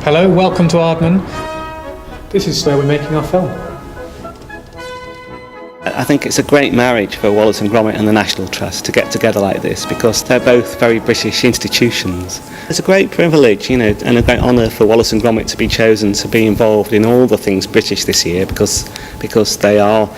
Hello, welcome to Ardman. This is where we're making our film. I think it's a great marriage for Wallace and Gromit and the National Trust to get together like this, because they're both very British institutions. It's a great privilege, and a great honour for Wallace and Gromit to be chosen to be involved in all the things British this year, because they are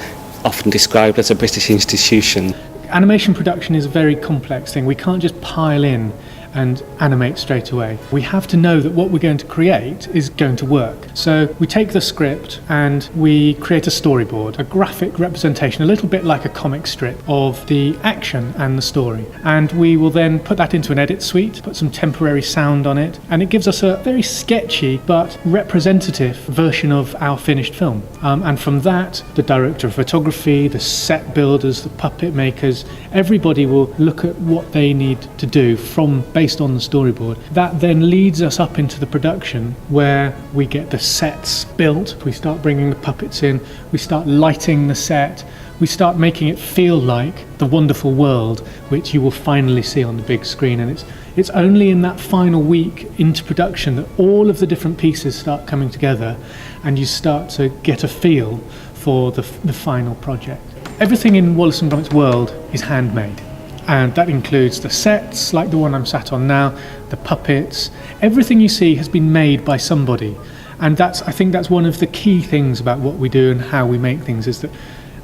often described as a British institution. Animation production is a very complex thing. We can't just pile in and animate straight away. We have to know that what we're going to create is going to work. So we take the script and we create a storyboard, a graphic representation, a little bit like a comic strip of the action and the story. And we will then put that into an edit suite, put some temporary sound on it, and it gives us a very sketchy but representative version of our finished film. And from that, the director of photography, the set builders, the puppet makers, everybody will look at what they need to do based on the storyboard. That then leads us up into the production where we get the sets built, we start bringing the puppets in, we start lighting the set, we start making it feel like the wonderful world which you will finally see on the big screen. And it's only in that final week into production that all of the different pieces start coming together and you start to get a feel for the final project. Everything in Wallace and Gromit's world is handmade. And that includes the sets, like the one I'm sat on now, the puppets. Everything you see has been made by somebody. And I think that's one of the key things about what we do and how we make things, is that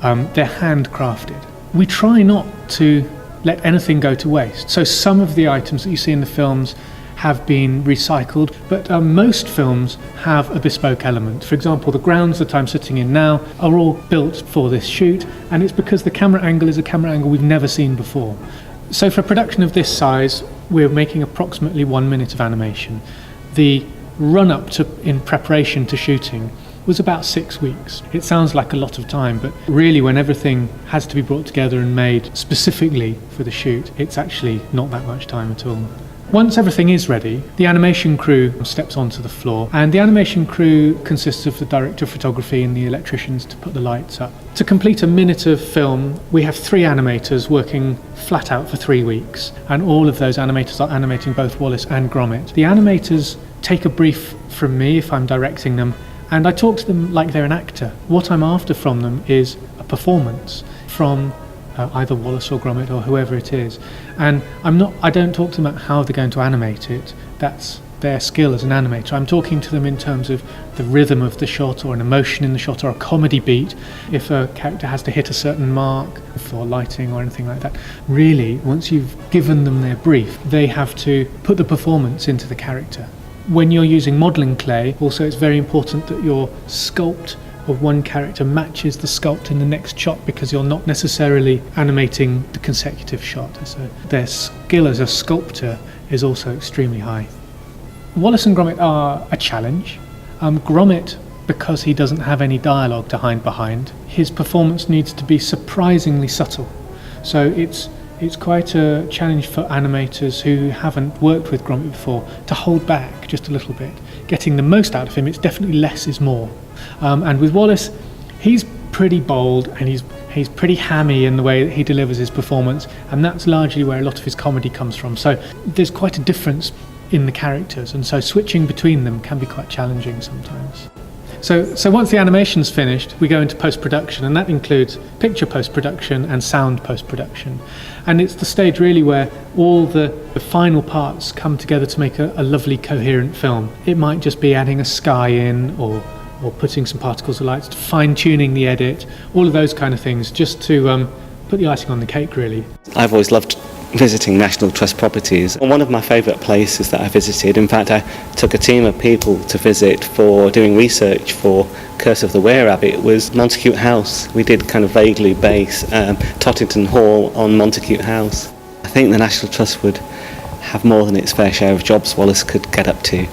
they're handcrafted. We try not to let anything go to waste. So some of the items that you see in the films have been recycled, but most films have a bespoke element. For example, the grounds that I'm sitting in now are all built for this shoot, and it's because the camera angle is a camera angle we've never seen before. So for a production of this size, we're making approximately 1 minute of animation. The run-up in preparation to shooting was about 6 weeks. It sounds like a lot of time, but really when everything has to be brought together and made specifically for the shoot, it's actually not that much time at all. Once everything is ready, the animation crew steps onto the floor, and the animation crew consists of the director of photography and the electricians to put the lights up. To complete a minute of film, we have 3 animators working flat out for 3 weeks, and all of those animators are animating both Wallace and Gromit. The animators take a brief from me if I'm directing them, and I talk to them like they're an actor. What I'm after from them is a performance from either Wallace or Gromit or whoever it is. And I don't talk to them about how they're going to animate it. That's their skill as an animator. I'm talking to them in terms of the rhythm of the shot, or an emotion in the shot, or a comedy beat. If a character has to hit a certain mark for lighting or anything like that. Really, once you've given them their brief, they have to put the performance into the character. When you're using modelling clay, also it's very important that your sculpt of one character matches the sculpt in the next shot, because you're not necessarily animating the consecutive shot. So their skill as a sculptor is also extremely high. Wallace and Gromit are a challenge. Gromit, because he doesn't have any dialogue to hide behind, his performance needs to be surprisingly subtle. So it's quite a challenge for animators who haven't worked with Gromit before to hold back just a little bit. Getting the most out of him, it's definitely less is more. And with Wallace, he's pretty bold and he's pretty hammy in the way that he delivers his performance, and that's largely where a lot of his comedy comes from. So there's quite a difference in the characters, and so switching between them can be quite challenging sometimes. So once the animation's finished, we go into post-production, and that includes picture post-production and sound post-production. And it's the stage really where all the final parts come together to make a lovely coherent film. It might just be adding a sky in, or putting some particles of lights, fine-tuning the edit, all of those kind of things, just to put the icing on the cake, really. I've always loved visiting National Trust properties. One of my favourite places that I visited, in fact I took a team of people to visit for doing research for Curse of the Were-Rabbit, was Montacute House. We did kind of vaguely base Tottington Hall on Montacute House. I think the National Trust would have more than its fair share of jobs Wallace could get up to.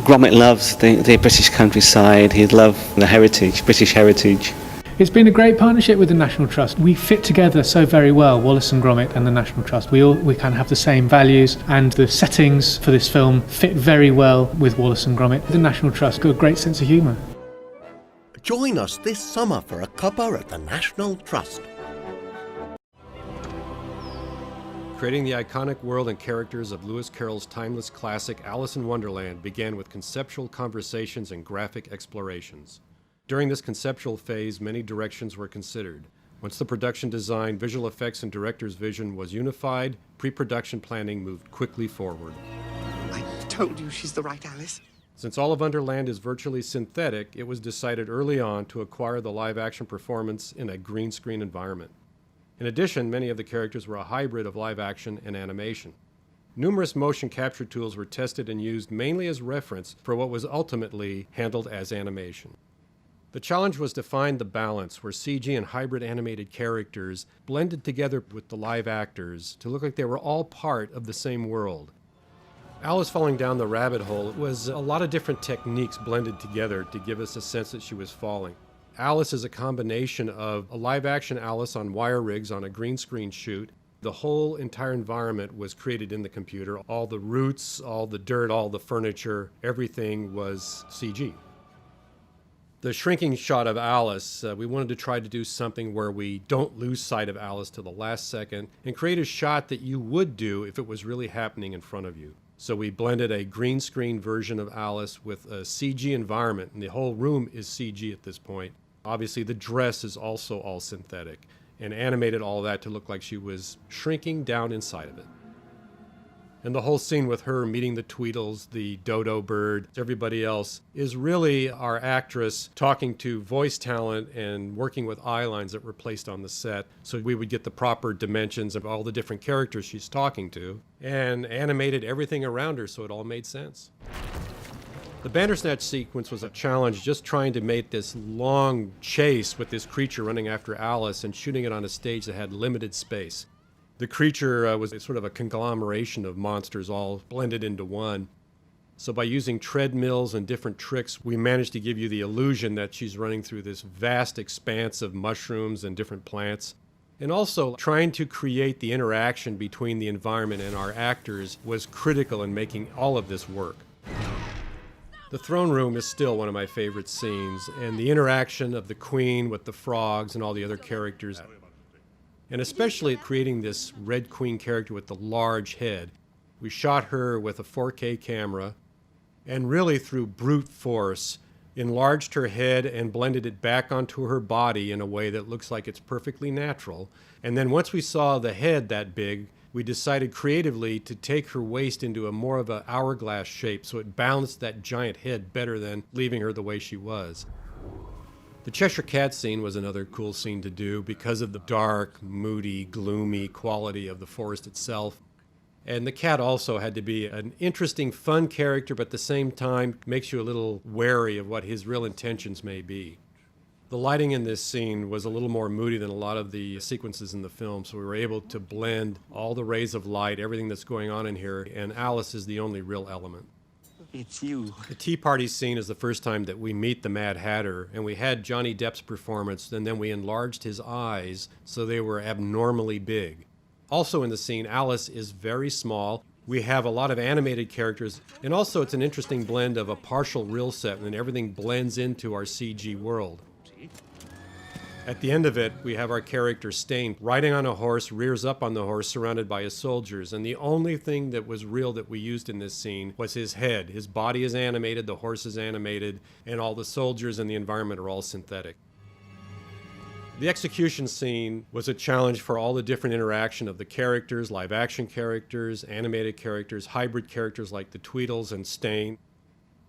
Gromit loves the British countryside, he'd love the heritage, British heritage. It's been a great partnership with the National Trust. We fit together so very well, Wallace and Gromit and the National Trust. We kind of have the same values, and the settings for this film fit very well with Wallace and Gromit. The National Trust got a great sense of humour. Join us this summer for a cuppa at the National Trust. Creating the iconic world and characters of Lewis Carroll's timeless classic Alice in Wonderland began with conceptual conversations and graphic explorations. During this conceptual phase, many directions were considered. Once the production design, visual effects, and director's vision was unified, pre-production planning moved quickly forward. I told you she's the right Alice. Since all of Wonderland is virtually synthetic, it was decided early on to acquire the live-action performance in a green screen environment. In addition, many of the characters were a hybrid of live-action and animation. Numerous motion capture tools were tested and used mainly as reference for what was ultimately handled as animation. The challenge was to find the balance where CG and hybrid animated characters blended together with the live actors to look like they were all part of the same world. Alice falling down the rabbit hole was a lot of different techniques blended together to give us a sense that she was falling. Alice is a combination of a live-action Alice on wire rigs on a green screen shoot. The whole entire environment was created in the computer. All the roots, all the dirt, all the furniture, everything was CG. The shrinking shot of Alice, we wanted to try to do something where we don't lose sight of Alice till the last second and create a shot that you would do if it was really happening in front of you. So we blended a green screen version of Alice with a CG environment, and the whole room is CG at this point. Obviously, the dress is also all synthetic, and animated all that to look like she was shrinking down inside of it. And the whole scene with her meeting the Tweedles, the dodo bird, everybody else, is really our actress talking to voice talent and working with eye lines that were placed on the set so we would get the proper dimensions of all the different characters she's talking to, and animated everything around her so it all made sense. The Bandersnatch sequence was a challenge, just trying to make this long chase with this creature running after Alice and shooting it on a stage that had limited space. The creature was sort of a conglomeration of monsters all blended into one. So by using treadmills and different tricks, we managed to give you the illusion that she's running through this vast expanse of mushrooms and different plants. And also, trying to create the interaction between the environment and our actors was critical in making all of this work. The throne room is still one of my favorite scenes, and the interaction of the Queen with the frogs and all the other characters, and especially creating this Red Queen character with the large head. We shot her with a 4K camera, and really through brute force, enlarged her head and blended it back onto her body in a way that looks like it's perfectly natural. And then once we saw the head that big, we decided creatively to take her waist into a more of an hourglass shape so it balanced that giant head better than leaving her the way she was. The Cheshire Cat scene was another cool scene to do because of the dark, moody, gloomy quality of the forest itself. And the cat also had to be an interesting, fun character, but at the same time makes you a little wary of what his real intentions may be. The lighting in this scene was a little more moody than a lot of the sequences in the film, so we were able to blend all the rays of light, everything that's going on in here, and Alice is the only real element. It's you. The tea party scene is the first time that we meet the Mad Hatter, and we had Johnny Depp's performance, and then we enlarged his eyes so they were abnormally big. Also in the scene, Alice is very small. We have a lot of animated characters, and also it's an interesting blend of a partial real set, and everything blends into our CG world. At the end of it, we have our character Stain riding on a horse, rears up on the horse, surrounded by his soldiers. And the only thing that was real that we used in this scene was his head. His body is animated, the horse is animated, and all the soldiers and the environment are all synthetic. The execution scene was a challenge for all the different interaction of the characters, live action characters, animated characters, hybrid characters like the Tweedles and Stain.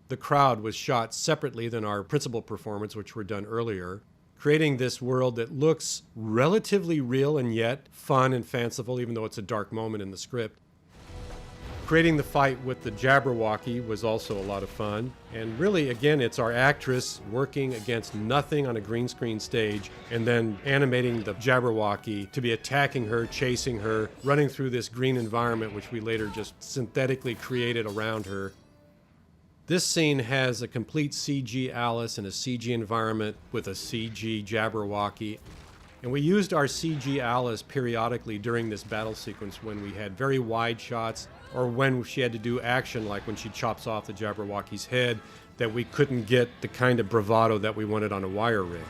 The crowd was shot separately than our principal performance, which were done earlier, creating this world that looks relatively real and yet fun and fanciful, even though it's a dark moment in the script. Creating the fight with the Jabberwocky was also a lot of fun. And really, again, it's our actress working against nothing on a green screen stage and then animating the Jabberwocky to be attacking her, chasing her, running through this green environment, which we later just synthetically created around her. This scene has a complete CG Alice in a CG environment with a CG Jabberwocky. And we used our CG Alice periodically during this battle sequence when we had very wide shots or when she had to do action, like when she chops off the Jabberwocky's head, that we couldn't get the kind of bravado that we wanted on a wire rig.